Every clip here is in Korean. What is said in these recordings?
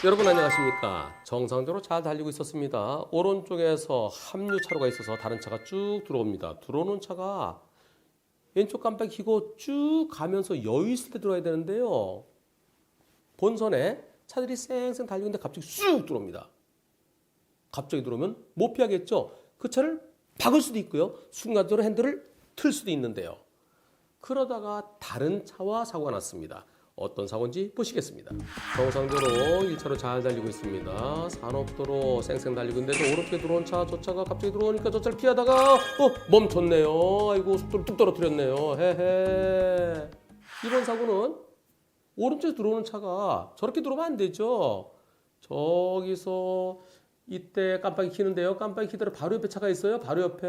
여러분 안녕하십니까. 정상적으로 잘 달리고 있었습니다. 오른쪽에서 합류 차로가 있어서 다른 차가 쭉 들어옵니다. 들어오는 차가 왼쪽 깜빡이 켜고 쭉 가면서 여유 있을 때 들어와야 되는데요. 본선에 차들이 쌩쌩 달리고 있는데 갑자기 쑥 들어옵니다. 갑자기 들어오면 못 피하겠죠. 그 차를 박을 수도 있고요. 순간적으로 핸들을 틀 수도 있는데요. 그러다가 다른 차와 사고가 났습니다. 어떤 사고인지 보시겠습니다. 정상도로 1차로 잘 달리고 있습니다. 산업도로 쌩쌩 달리고 있는데 오른쪽에 들어온 차, 저 차가 갑자기 들어오니까 저 차를 피하다가 멈췄네요. 아이고 속도를 뚝 떨어뜨렸네요. 헤헤. 이번 사고는 오른쪽에 들어오는 차가 저렇게 들어오면 안 되죠. 저기서 이때 깜빡이 켜는데요. 깜빡이 켜더라 바로 옆에 차가 있어요. 바로 옆에.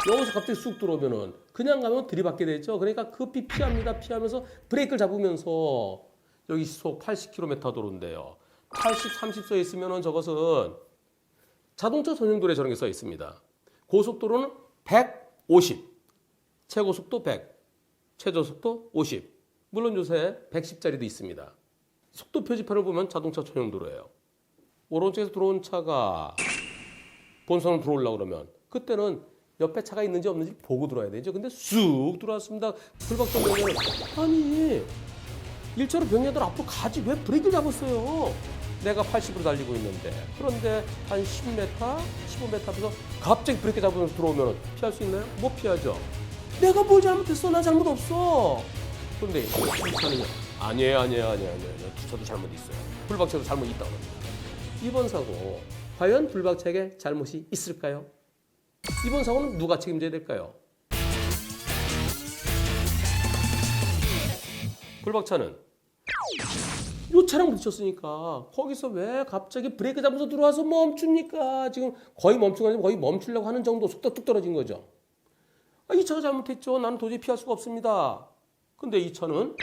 여기서 갑자기 쑥 들어오면은 그냥 가면 들이받게 되죠. 그러니까 급히 피합니다. 피하면서 브레이크를 잡으면서 여기 시속 80km 도로인데요. 80, 30에 있으면은 저것은 자동차 전용도로에 저런 게 써 있습니다. 고속도로는 150, 최고속도 100, 최저속도 50. 물론 요새 110짜리도 있습니다. 속도 표지판을 보면 자동차 전용도로예요. 오른쪽에서 들어온 차가 본선으로 들어오려고 그러면 그때는 옆에 차가 있는지 없는지 보고 들어야 되죠. 근데 쑥 들어왔습니다. 불박정 병렬은 아니 1차로 병렬들 앞으로 가지 왜 브레이크를 잡았어요. 내가 80으로 달리고 있는데 그런데 한 10m, 15m 앞에서 갑자기 브레이크 잡으면서 들어오면 피할 수 있나요? 못 피하죠. 내가 뭘 잘못했어? 나 잘못 없어. 그런데 이 차는요. 아니에요. 주차도 잘못 있어요. 불박차도 잘못 있다고 합니다. 이번 사고 과연 불박차에게 잘못이 있을까요? 이번 사고는 누가 책임져야 될까요? 불박차는 이 차랑 부딪혔으니까 거기서 왜 갑자기 브레이크 잡아서 들어와서 멈춥니까? 지금 거의 멈춘 거 아니고 거의 멈추려고 하는 정도 속도가 뚝 떨어진 거죠. 이 차가 잘못했죠. 나는 도저히 피할 수가 없습니다. 근데 이 차는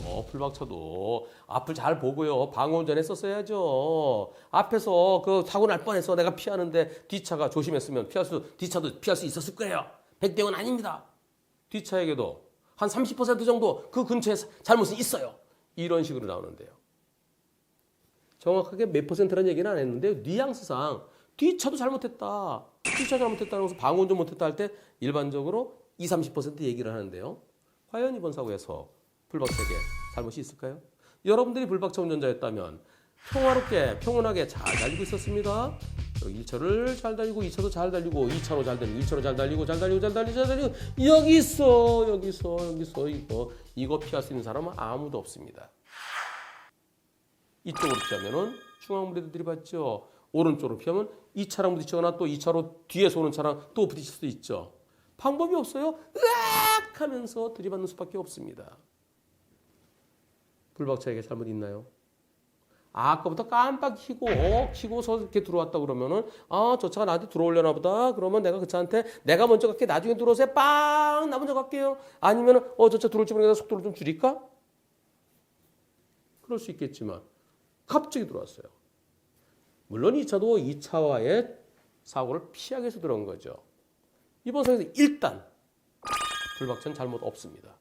아니에요. 불박차도 앞을 잘 보고요. 방어운전 했었어야죠. 앞에서 그 사고 날 뻔해서 내가 피하는데 뒷차가 조심했으면 뒷차도 피할 수 있었을 거예요. 100대은 아닙니다. 뒷차에게도 한 30% 정도 그 근처에 잘못이 있어요. 이런 식으로 나오는데요. 정확하게 몇 퍼센트라는 얘기는 안 했는데 뉘앙스상 뒷차도 잘못했다. 뒷차 잘못했다고 해서 방어운전 못했다 할 때 일반적으로 20, 30% 얘기를 하는데요. 과연 이번 사고에서 불박차에게 잘못이 있을까요? 여러분들이 불박차 운전자였다면 평화롭게 평온하게 잘 달리고 있었습니다. 1차를 잘 달리고 2차도 잘 달리고 2차로 잘 달리고 1차로 잘 달리고 여기서 이거 피할 수 있는 사람은 아무도 없습니다. 이쪽으로 피하면은 중앙무리도 들이받죠. 오른쪽으로 피하면 2차랑 부딪히거나 또 2차로 뒤에서 오는 차랑 또 부딪힐 수도 있죠. 방법이 없어요. 으악 하면서 들이받는 수밖에 없습니다. 불박차에게 잘못 있나요? 아까부터 깜빡 켜고서 이렇게 들어왔다 그러면은 저 차가 나한테 들어오려나 보다. 그러면 내가 그 차한테 내가 먼저 갈게. 나중에 들어오세요. 빵! 나 먼저 갈게요. 아니면은 저 차 들어올지 모르겠다. 속도를 좀 줄일까? 그럴 수 있겠지만 갑자기 들어왔어요. 물론 이 차도 이 차와의 사고를 피하기 위해서 들어온 거죠. 이번 사고에서 일단 불박차는 잘못 없습니다.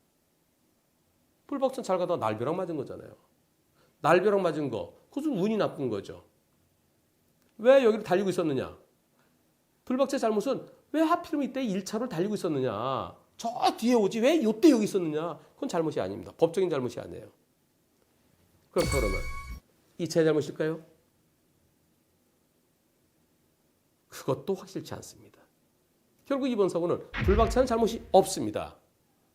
불박차는 잘 가다가 날벼락 맞은 거잖아요. 날벼락 맞은 거, 그것은 운이 나쁜 거죠. 왜 여기를 달리고 있었느냐? 불박차의 잘못은 왜 하필이면 이때 1차로를 달리고 있었느냐? 저 뒤에 오지 왜 이때 여기 있었느냐? 그건 잘못이 아닙니다. 법적인 잘못이 아니에요. 그러면 이 차의 잘못일까요? 그것도 확실치 않습니다. 결국 이번 사고는 불박차는 잘못이 없습니다.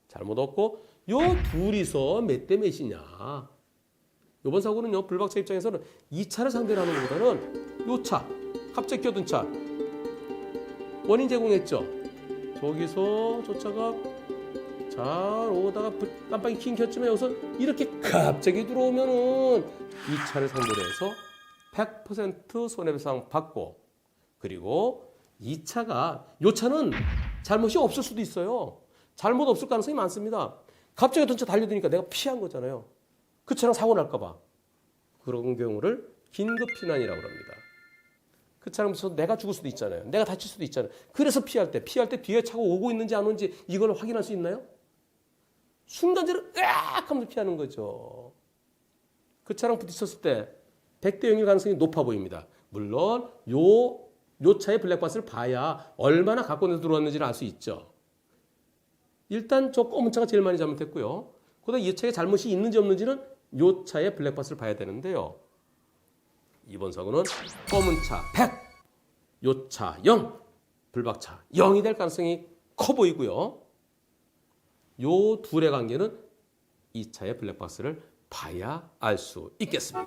잘못 없고 요 둘이서 몇 대 몇이냐. 이번 사고는요. 불박차 입장에서는 이 차를 상대로 하는 것보다는 요 차, 갑자기 끼어든 차 원인 제공했죠. 저기서 저 차가 잘 오다가 깜빡이 킹 켰지만 여기서 이렇게 갑자기 들어오면은 이 차를 상대로 해서 100% 손해배상 받고 그리고 이 차가 요 차는 잘못이 없을 수도 있어요. 잘못 없을 가능성이 많습니다. 갑자기 어떤 차 달려드니까 내가 피한 거잖아요. 그 차랑 사고 날까 봐. 그런 경우를 긴급 피난이라고 합니다. 그 차량 부딪혀서 내가 죽을 수도 있잖아요. 내가 다칠 수도 있잖아요. 그래서 피할 때 뒤에 차가 오고 있는지 안 오는지 이걸 확인할 수 있나요? 순간적으로 으악 하면서 피하는 거죠. 그 차랑 부딪혔을 때 100대 0일 가능성이 높아 보입니다. 물론 요 차의 블랙박스를 봐야 얼마나 가까운데서 들어왔는지를 알 수 있죠. 일단 저 검은 차가 제일 많이 잘못했고요. 그다음 이 차에 잘못이 있는지 없는지는 요 차의 블랙박스를 봐야 되는데요. 이번 사고는 검은 차 100, 요 차 0, 불박차 0이 될 가능성이 커 보이고요. 요 둘의 관계는 이 차의 블랙박스를 봐야 알 수 있겠습니다.